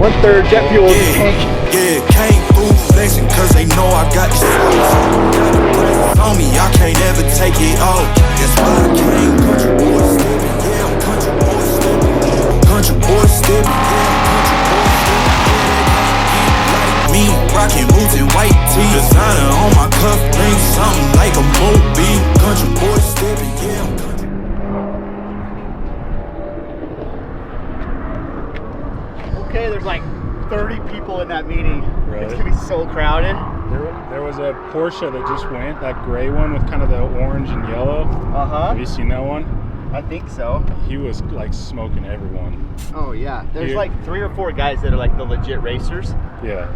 1/3 jet fuel in the tank. Yeah, can't fool flexing cause they know I got the sauce. Got the presence on me, I can't ever take it off. That's why I came country boy stepping, yeah, I'm country boy stepping. Country boy stepping, yeah, I'm country boy stepping. Like me, rockin' boots and white tee. Designer on my cuff ring, something like a Moby. Country boy stepping, yeah, I'm country. Okay, there's like 30 people in that meeting. Really? It's gonna be so crowded. There was a Porsche that just went, that gray one with kind of the orange and yellow. Have you seen that one? I think so. He was like smoking everyone. Oh yeah, there's like 3 or 4 guys that are like the legit racers. Yeah.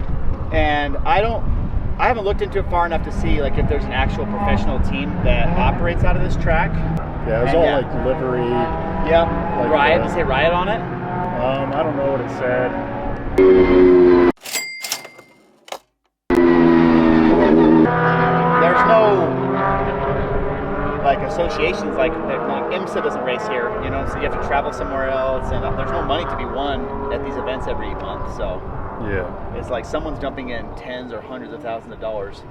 And I haven't looked into it far enough to see like if there's an actual professional team that operates out of this track. Yeah, it was all like livery. Yep. Like Riot. Does it say Riot on it? I don't know what it said. There's no like associations like IMSA doesn't race here, you know, so you have to travel somewhere else, and there's no money to be won at these events every month. So yeah, it's like someone's dumping in tens or hundreds of thousands of dollars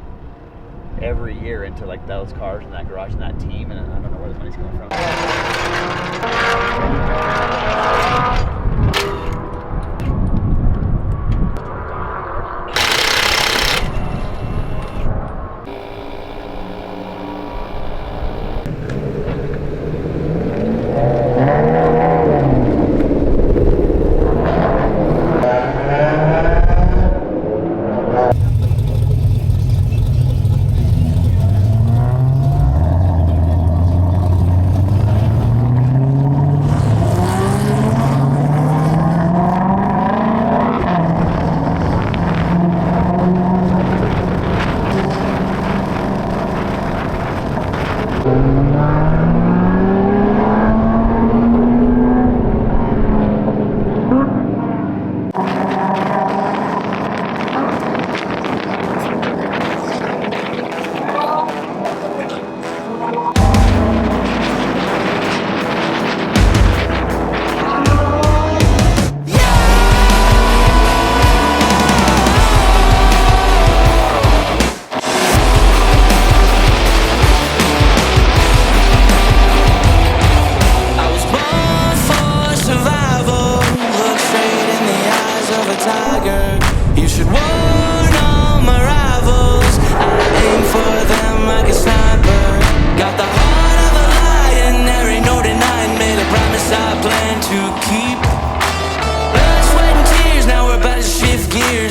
every year into like those cars and that garage and that team, and I don't know where the money's coming from.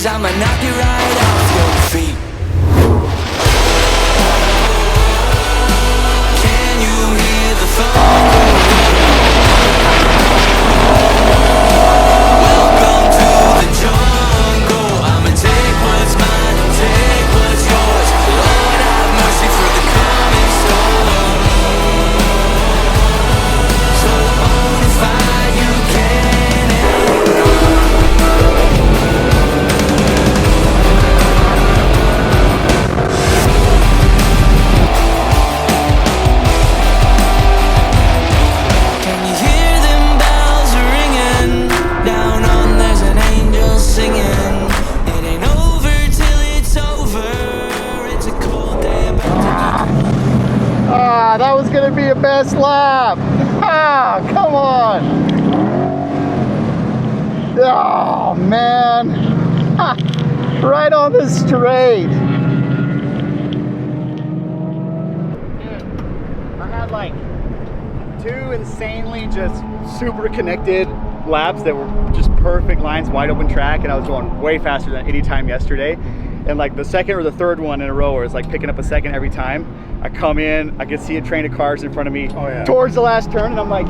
I'ma knock you right off your feet. Can you hear the thunder? Welcome to the jungle. I'ma take what's mine and take what's yours. Lord have mercy for the coming storm. So bonafide you can ignore. That was gonna be a best lap. Ah, come on. Oh man. Ha, right on the straight. Dude, I had like 2 insanely just super connected laps that were just perfect lines, wide open track, and I was going way faster than any time yesterday. And like the second or the third one in a row where it's like picking up a second every time, I come in, I can see a train of cars in front of me towards the last turn, and I'm like,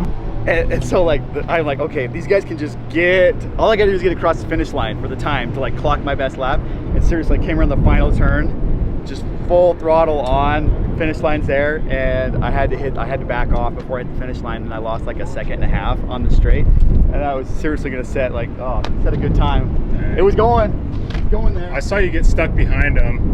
and so like, I'm like, okay, these guys can just get, all I gotta do is get across the finish line for the time to like clock my best lap. And seriously, I came around the final turn, just full throttle on, finish line's there, and I had to back off before I hit the finish line, and I lost like a second and a half on the straight. And I was seriously gonna set like, set a good time. It was going there. I saw you get stuck behind him.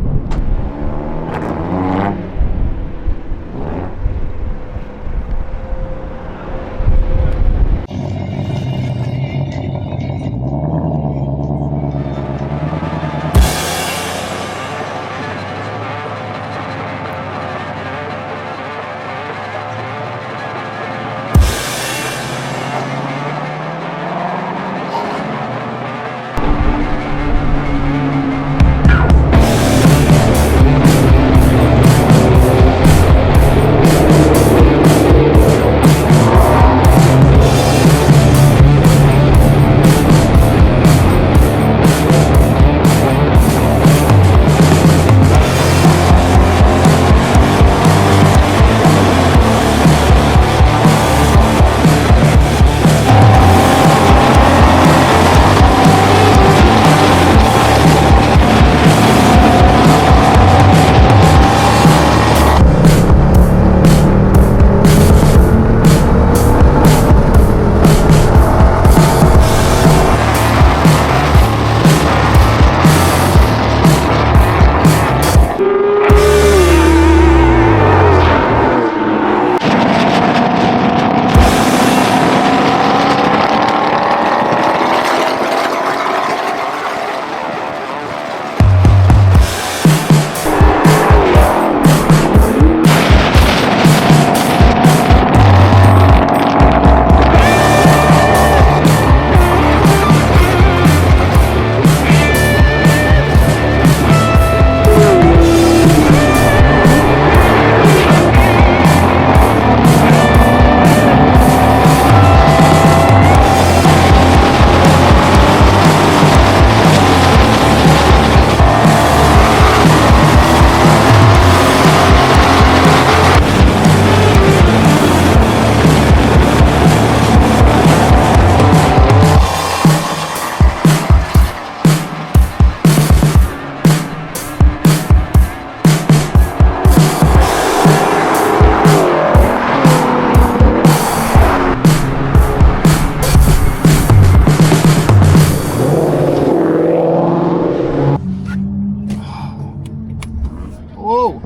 Whoa.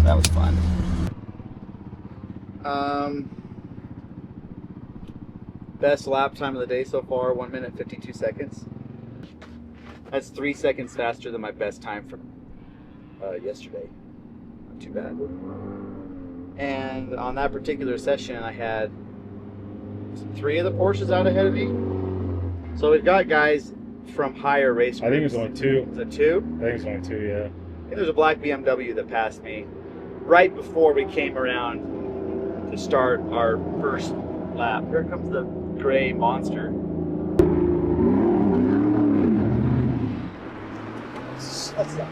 That was fun. Best lap time of the day so far, 1 minute 52 seconds. That's 3 seconds faster than my best time from yesterday. Not too bad. And on that particular session, I had 3 of the Porsches out ahead of me. So we've got guys from higher race groups. I think it was only 2. Is it 2? I think it's only 2, yeah. And there's a black BMW that passed me right before we came around to start our first lap. Here comes the gray monster. That's that.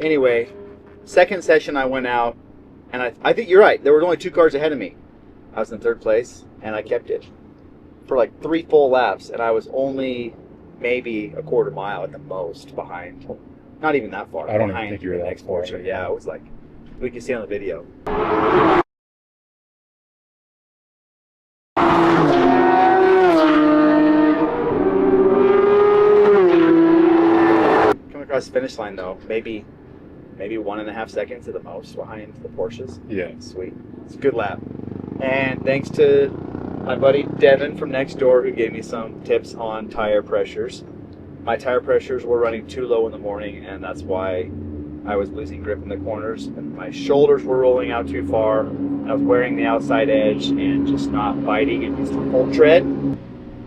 Anyway, second session I went out, and I think you're right. There were only 2 cars ahead of me. I was in 3rd place, and I kept it for like 3 full laps, and I was only maybe a quarter mile at the most behind. Not even that far. I don't behind even think you were that next far. Porsche. Yeah, it was like, we can see on the video. Coming across the finish line though, maybe 1.5 seconds at the most behind the Porsches. Yeah. Sweet. It's a good lap. And thanks to my buddy Devin from next door who gave me some tips on tire pressures. My tire pressures were running too low in the morning, and that's why I was losing grip in the corners, and my shoulders were rolling out too far. I was wearing the outside edge and just not biting and using full tread.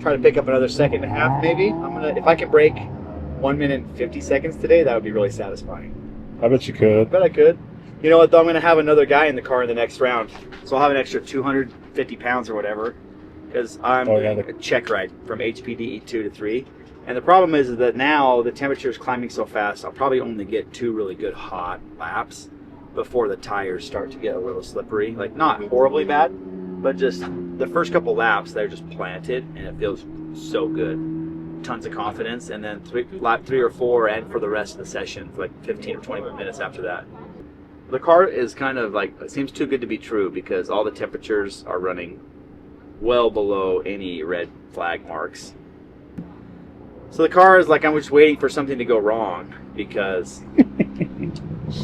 Trying to pick up another 1.5 seconds maybe. If I can break 1 minute and 50 seconds today, that would be really satisfying. I bet you could. I bet I could. You know what though, I'm going to have another guy in the car in the next round. So I'll have an extra 250 pounds or whatever, because I'm a check ride from HPD 2 to 3. And the problem is that now the temperature is climbing so fast, I'll probably only get 2 really good hot laps before the tires start to get a little slippery. Like, not horribly bad, but just the first couple laps, they're just planted, and it feels so good. Tons of confidence, and then lap 3 or 4, and for the rest of the session, for like 15 or 20 minutes after that. The car is kind of like, it seems too good to be true, because all the temperatures are running well below any red flag marks. So the car is like, I'm just waiting for something to go wrong, because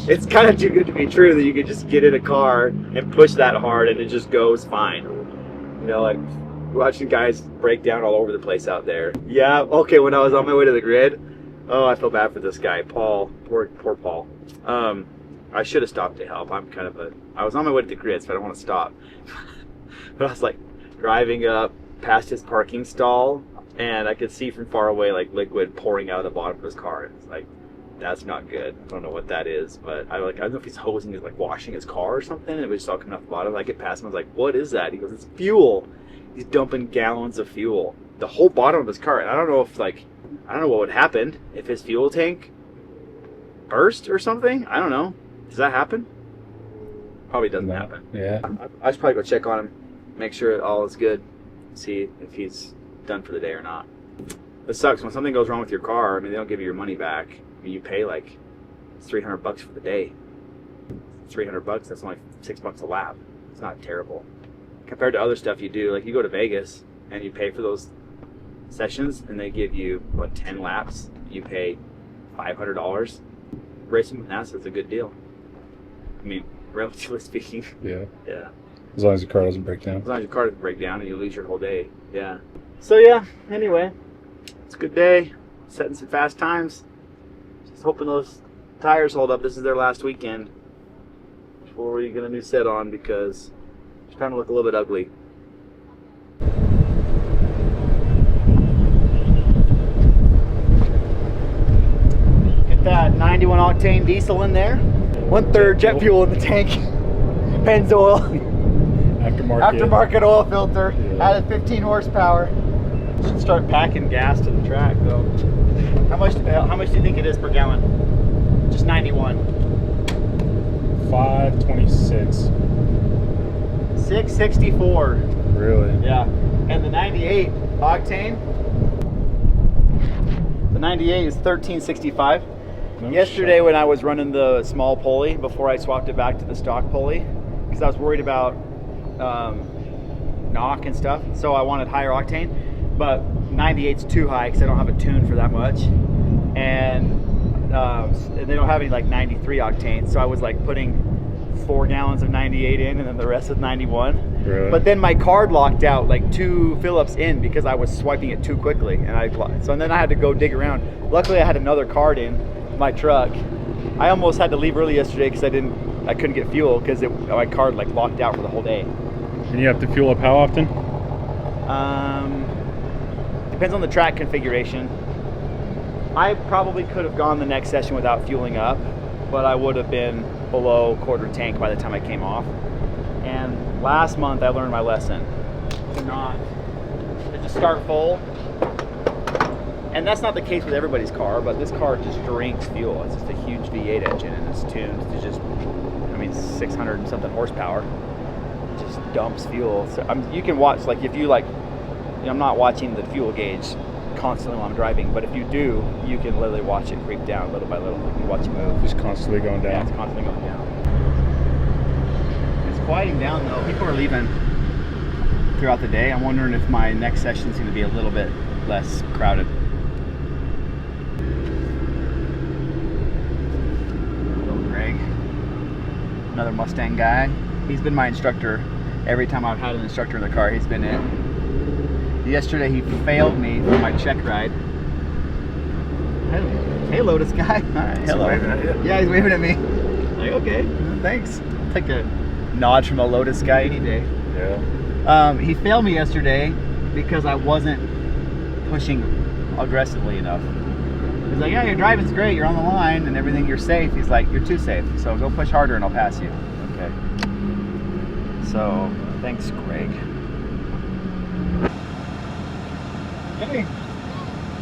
it's kind of too good to be true that you could just get in a car and push that hard and it just goes fine. You know, like watching guys break down all over the place out there. Yeah, okay, when I was on my way to the grid, oh, I feel bad for this guy, Paul. Poor Paul. I should have stopped to help. I was on my way to the grid, so I don't want to stop. But I was like driving up past his parking stall, and I could see from far away like liquid pouring out of the bottom of his car. It's like, that's not good. I don't know what that is, but I don't know if he's hosing, he's like washing his car or something, and it was all coming off the bottom. I get past him, I was like, what is that? He goes, it's fuel. He's dumping gallons of fuel, the whole bottom of his car. And I don't know what would happen if his fuel tank burst or something. I don't know. Does that happen? Probably doesn't happen. Yeah. I should probably go check on him, make sure all is good, see if he's done for the day or not. It sucks when something goes wrong with your car. I mean, they don't give you your money back. I mean, you pay like $300 for the day. $300, that's only $6 a lap. It's not terrible compared to other stuff you do. Like, you go to Vegas and you pay for those sessions, and they give you what, 10 laps. You pay $500. Racing with NASA is a good deal. I mean, relatively speaking. Yeah. Yeah. As long as your car doesn't break down. As long as your car doesn't break down and you lose your whole day. Yeah. So yeah, anyway, it's a good day. Setting some fast times. Just hoping those tires hold up. This is their last weekend before we get a new set on, because it's starting to look a little bit ugly. Get that 91 octane diesel in there. 1/3 jet fuel in the tank. Pennzoil. Aftermarket oil filter. Yeah. Added 15 horsepower. Should start packing gas to the track though. How much do you think it is per gallon? Just 91. 526. 664. Really? Yeah. And the 98 octane. The 98 is 1365. Yesterday when I was running the small pulley before I swapped it back to the stock pulley, because I was worried about knock and stuff. So I wanted higher octane, but 98's too high because I don't have a tune for that much, and they don't have any like 93 octane. So I was like putting 4 gallons of 98 in, and then the rest of 91. Really? But then my card locked out like 2 fill-ups in because I was swiping it too quickly, and then I had to go dig around. Luckily, I had another card in my truck. I almost had to leave early yesterday because I couldn't get fuel because my card like locked out for the whole day. And you have to fuel up how often? Depends on the track configuration. I probably could have gone the next session without fueling up, but I would have been below quarter tank by the time I came off. And last month I learned my lesson to just start full. And that's not the case with everybody's car, but this car just drinks fuel. It's just a huge V8 engine, and it's tuned to just, 600 and something horsepower. It just dumps fuel. So you can watch, like if you like, I'm not watching the fuel gauge constantly while I'm driving, but if you do, you can literally watch it creep down little by little. You can watch it move. Just constantly going down. Yeah, it's constantly going down. It's quieting down though. People are leaving throughout the day. I'm wondering if my next session is going to be a little bit less crowded. Little Greg, another Mustang guy. He's been my instructor every time I've had an instructor in the car. He's been in. Yesterday he failed me for my check ride. Hey Lotus guy. All right, hello. Yeah, he's waving at me. Like, okay, thanks. I'll take a nod from a Lotus guy any day. Yeah. He failed me yesterday because I wasn't pushing aggressively enough. He's like, yeah, your driving's great, you're on the line and everything, you're safe. He's like, you're too safe, so go push harder and I'll pass you. Okay. So, thanks, Greg. Hey,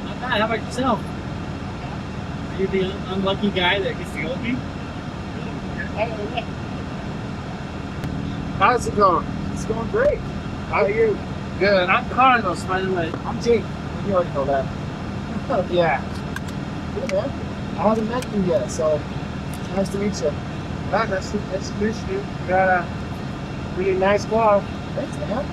not bad. How about yourself? Are you the unlucky guy that gets the old me? How's it going? It's going great. How are you? Good. I'm Carlos, by the way. I'm Jake. You already know that. Yeah. Good, man. I haven't met you yet, so it's nice to meet you. Nice to meet you. You got a really nice car. Thanks, man.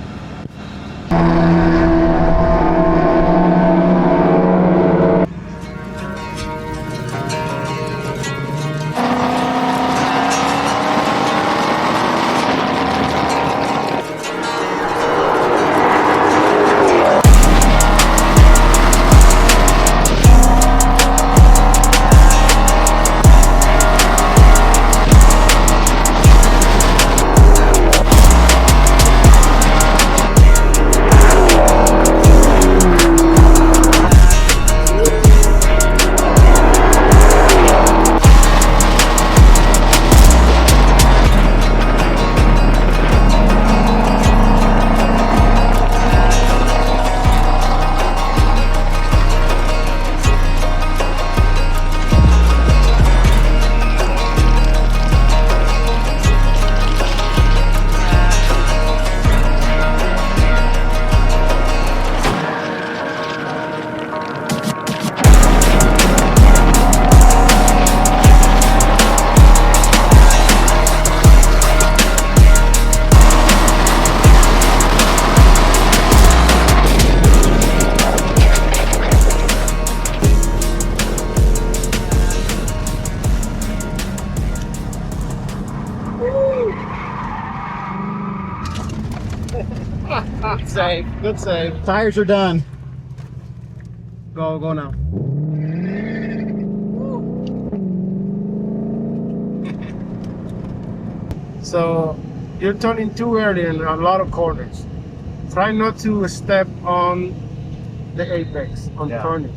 Good save. Good save. Tires are done. Go now. So you're turning too early in a lot of corners. Try not to step on the apex on turning.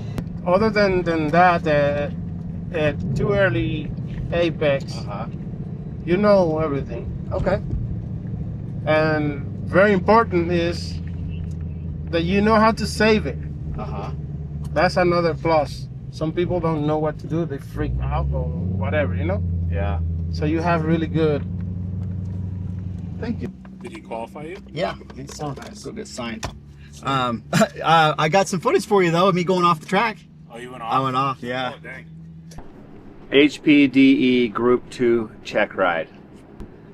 Other than that, at too early apex, you know everything. Okay. And very important is that you know how to save it. That's another plus. Some people don't know what to do. They freak out or whatever, you know? Yeah. So you have really good. Thank you. Did he qualify you? Yeah, it's so nice. Go get signed. I got some footage for you though of me going off the track. Oh, you went off? I went off, yeah. Oh, dang. HPDE Group 2 check ride.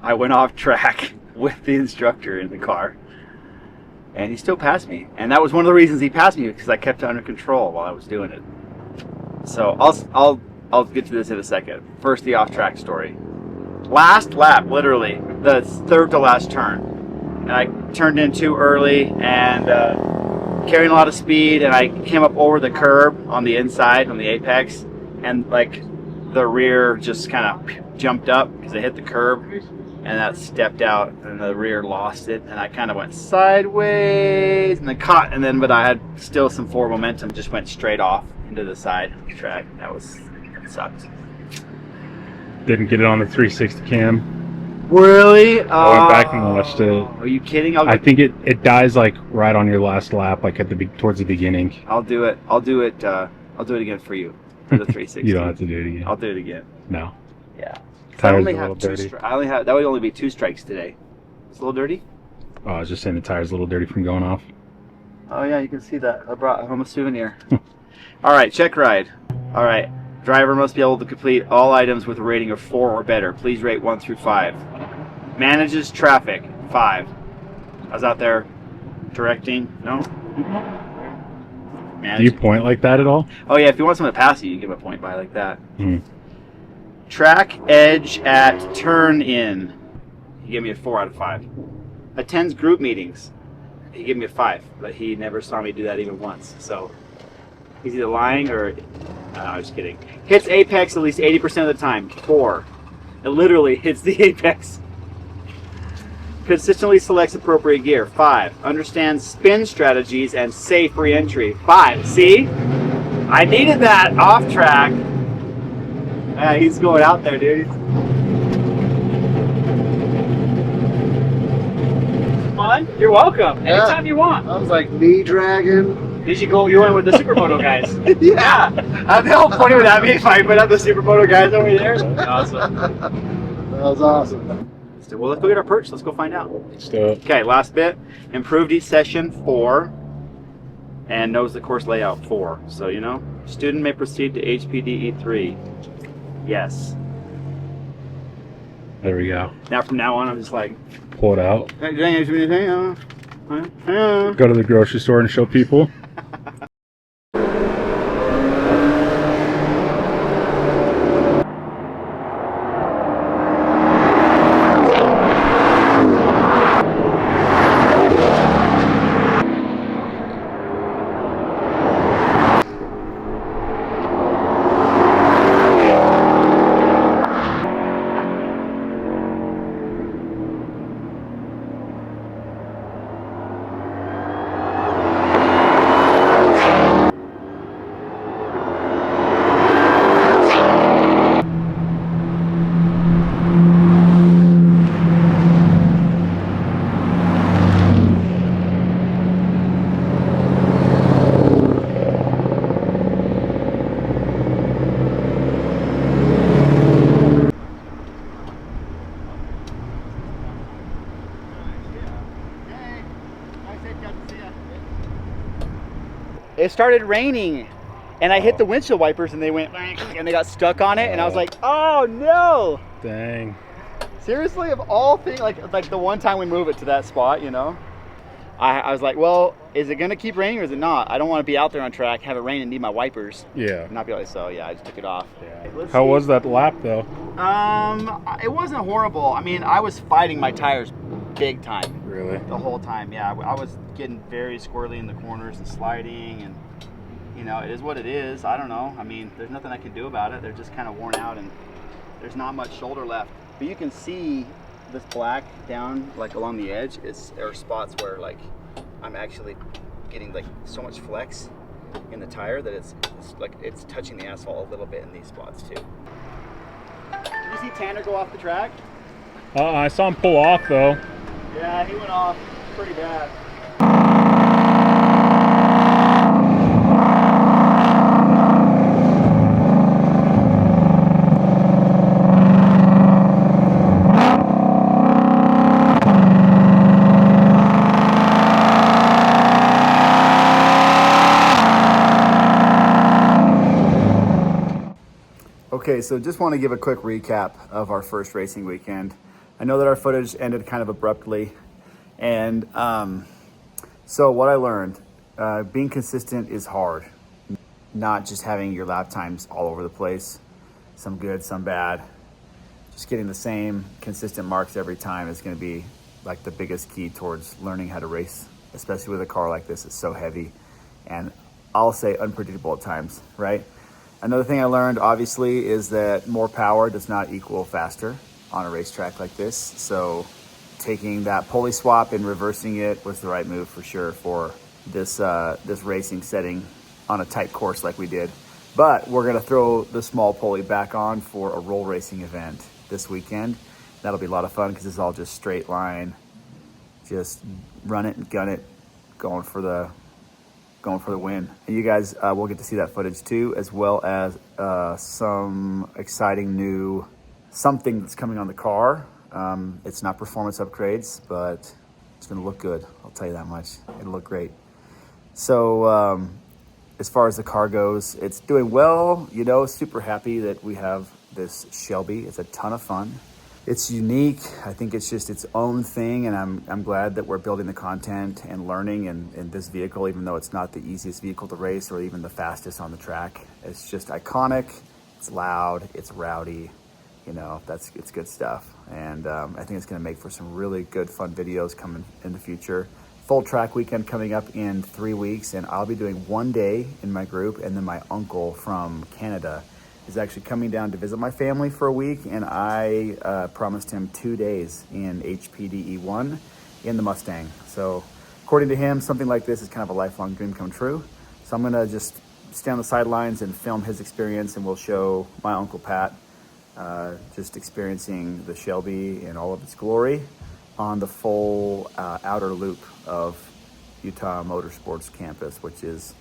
I went off track with the instructor in the car. And he still passed me. And that was one of the reasons he passed me, because I kept it under control while I was doing it. So I'll get to this in a second. First, the off-track story. Last lap, literally, the third to last turn. And I turned in too early and carrying a lot of speed, and I came up over the curb on the inside, on the apex, and like the rear just kind of jumped up because it hit the curb, and that stepped out, and the rear lost it, and I kind of went sideways and then caught, and then but I had still some forward momentum, just went straight off into the side of the track. That sucked. Didn't get it on the 360 cam. Really? I went back and watched it. Are you kidding? I think it dies like right on your last lap, like at towards the beginning. I'll do it again for you. For the 360. You don't have to do it again. I'll do it again. No. Yeah. Tires a little dirty. That would only be 2 strikes today. It's a little dirty. Oh, I was just saying the tire's a little dirty from going off. Oh yeah, you can see that. I brought home a souvenir. All right, check ride. All right. Driver must be able to complete all items with a rating of 4 or better. Please rate 1 through 5. Manages traffic, 5. I was out there directing. No. Do you point like that at all? Oh yeah, if you want someone to pass you, you give a point by like that. Hmm. Track edge at turn in. He gave me a 4 out of 5. Attends group meetings. He gave me a 5, but he never saw me do that even once. So he's either lying or I'm just kidding. Hits apex at least 80% of the time. 4. It literally hits the apex. Consistently selects appropriate gear. 5. Understands spin strategies and safe re-entry. 5. See? I needed that off track. Yeah, he's going out there, dude. Fun? You're welcome. Anytime you want. I was like knee dragging. Did you go? You went with the Supermoto guys? Yeah. The whole point of that me fight, but not the Supermoto guys over there. Awesome. That was awesome. So, well, let's go get our perch. Let's go find out. Let's do it. Okay, last bit. Improved each session, 4. And knows the course layout, 4. So, you know, student may proceed to HPD E3. Yes. There we go. Now, from now on, I'm just like, Pull it out. Go Go to the grocery store and show people. It started raining and I hit the windshield wipers and they went and they got stuck on it and I was like, oh no. Dang. Seriously, of all things, like the one time we move it to that spot, you know, I was like, well, is it gonna keep raining or is it not? I don't want to be out there on track, have it rain and need my wipers. Yeah. Not be like, so yeah, I just took it off. Yeah. How was that lap though? It wasn't horrible. I mean, I was fighting my tires big time. Really? The whole time, yeah. I was getting very squirrely in the corners and sliding, and you know, it is what it is. I don't know. I mean, there's nothing I can do about it. They're just kind of worn out, and there's not much shoulder left. But you can see this black down, like along the edge. There are spots where, like, I'm actually getting like so much flex in the tire that it's like it's touching the asphalt a little bit in these spots too. Did you see Tanner go off the track? I saw him pull off though. Yeah, he went off pretty bad. Okay, so just want to give a quick recap of our first racing weekend. I know that our footage ended kind of abruptly. And so what I learned, being consistent is hard. Not just having your lap times all over the place, some good, some bad. Just getting the same consistent marks every time is gonna be like the biggest key towards learning how to race, especially with a car like this. It's so heavy and I'll say unpredictable at times, right? Another thing I learned obviously is that more power does not equal faster on a racetrack like this. So taking that pulley swap and reversing it was the right move for sure for this racing setting on a tight course like we did. But we're gonna throw the small pulley back on for a roll racing event this weekend. That'll be a lot of fun because it's all just straight line, just run it and gun it, going for the win. And you guys will get to see that footage too, as well as some exciting new something that's coming on the car. It's not performance upgrades, but it's gonna look good. I'll tell you that much. It'll look great. So as far as the car goes, it's doing well. You know, super happy that we have this Shelby. It's a ton of fun. It's unique. I think it's just its own thing, and I'm glad that we're building the content and learning in this vehicle, even though it's not the easiest vehicle to race or even the fastest on the track. It's just iconic. It's loud. It's rowdy. You know, it's good stuff. And I think it's going to make for some really good, fun videos coming in the future. Full track weekend coming up in 3 weeks, and I'll be doing one day in my group, and then my uncle from Canada is actually coming down to visit my family for a week, and I promised him 2 days in HPDE1 in the Mustang. So according to him, something like this is kind of a lifelong dream come true. So I'm gonna just stay on the sidelines and film his experience, and we'll show my Uncle Pat just experiencing the Shelby in all of its glory on the full outer loop of Utah Motorsports campus, which is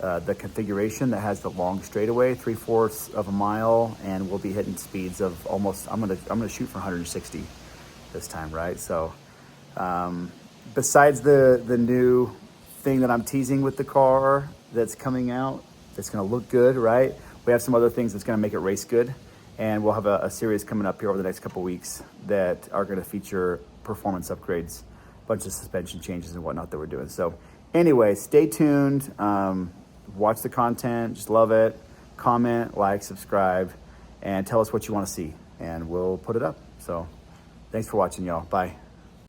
the configuration that has the long straightaway, 3/4 of a mile, and we'll be hitting speeds of almost, I'm gonna shoot for 160 this time, right? So besides the new thing that I'm teasing with the car that's coming out, that's gonna look good, right? We have some other things that's gonna make it race good, and we'll have a series coming up here over the next couple weeks that are gonna feature performance upgrades, a bunch of suspension changes and whatnot that we're doing. So anyway, stay tuned. Watch the content, just love it. Comment, like, subscribe, and tell us what you want to see, and we'll put it up. So thanks for watching, y'all. Bye.